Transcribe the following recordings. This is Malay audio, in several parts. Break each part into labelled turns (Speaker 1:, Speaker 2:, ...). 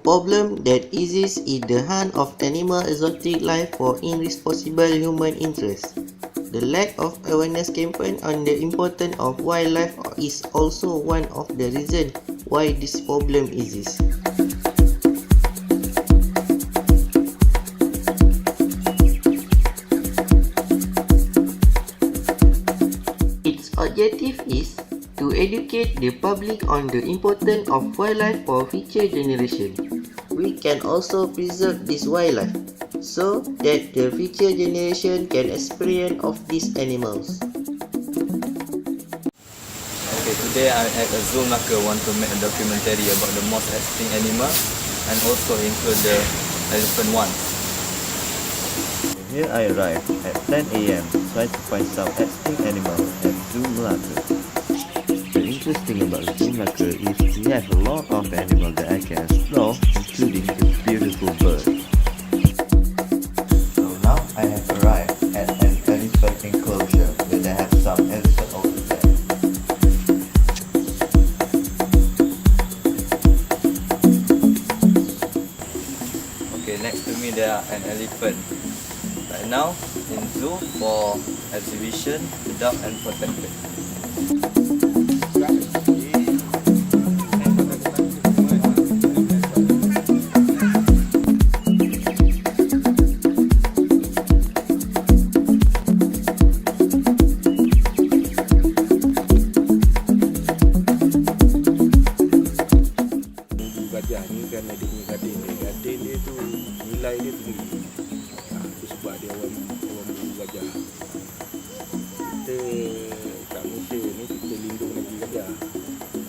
Speaker 1: problem that exists is the hunt of animal exotic life for irresponsible human interest. The lack of awareness campaign on the importance of wildlife is also one of the reasons why this problem exists. Its objective is to educate the public on the importance of wildlife for future generations. We can also preserve this wildlife so that the future generation can experience of these animals.
Speaker 2: Okay, today I'm at a zoo Melaka, want to make a documentary about the most extinct animal and also include the elephant one.
Speaker 3: Here I arrived at 10 AM trying to find some extinct animals at Zoo Melaka. The interesting about Zoo Melaka is we have a lot of animals that I can explore, including the beautiful birds. So now I have arrived at an elephant enclosure where they have some elephant over there.
Speaker 2: Okay, next to me there are an elephant. Right now in zoo for exhibition, adopt and protected.
Speaker 4: Gajah ni kan ada punya gading dia. Gading dia tu nilai dia tinggi. Itu sebab dia orang buru gajah. Kita kat Malaysia ni kita lindung lagi gajah.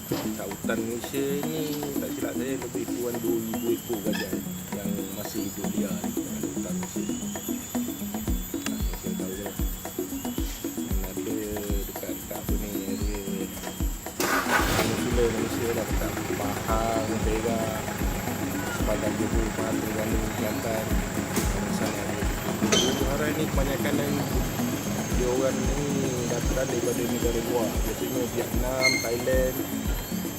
Speaker 4: Kat hutan Malaysia ni tak silap saya lebih kurang 2,000 ekor gajah yang masih hidup liar di hutan Malaysia. Saya tahu je. Yang ada dekat apa ni area Peninsula Malaysia dah dekat Pahang, Perak, sepadan Johor, Pahang, Terengganu, Kelantan, sana. Buru harai ni kebanyakan dia orang ni datang daripada negara luar, biasanya Vietnam, Thailand.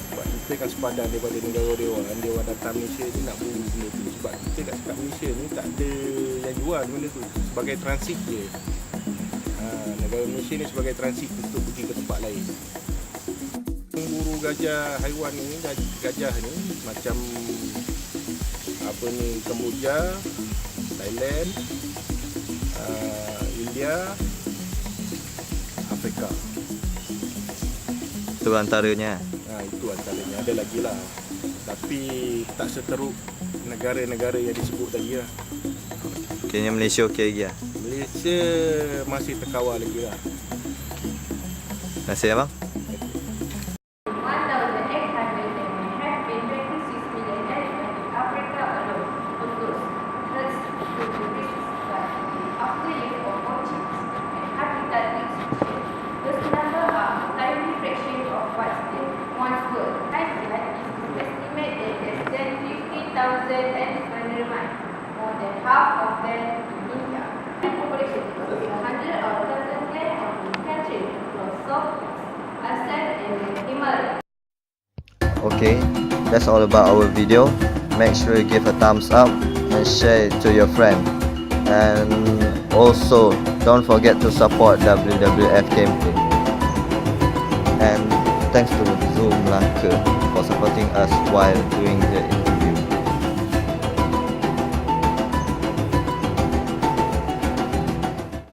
Speaker 4: Sebab kita kan sepadan daripada negara dia orang datang Malaysia ni nak buru benda tu. Sebab kita kat Malaysia ni tak ada yang jual benda tu, sebagai transit je. Negara Malaysia ni sebagai transit untuk pergi ke tempat lain. Buru gajah haiwan ni, gajah ni macam apa ni, Kemboja, Thailand, India, Afrika.
Speaker 2: Itu antaranya.
Speaker 4: Itu antaranya, ada lagi lah. Tapi tak seteruk negara-negara yang disebut tadi lah.
Speaker 2: Kayaknya Malaysia okey lagi lah.
Speaker 4: Malaysia masih terkawal lagi lah.
Speaker 2: Terima kasih abang.
Speaker 5: More than half of them in India. The population is 100,000 clans of the country from South Assam and the Himalayas.
Speaker 2: Okay, that's all about our video. Make sure you give a thumbs up and share it to your friend. And also, don't forget to support WWF Campaign. And thanks to Zoo Melaka for supporting us while doing the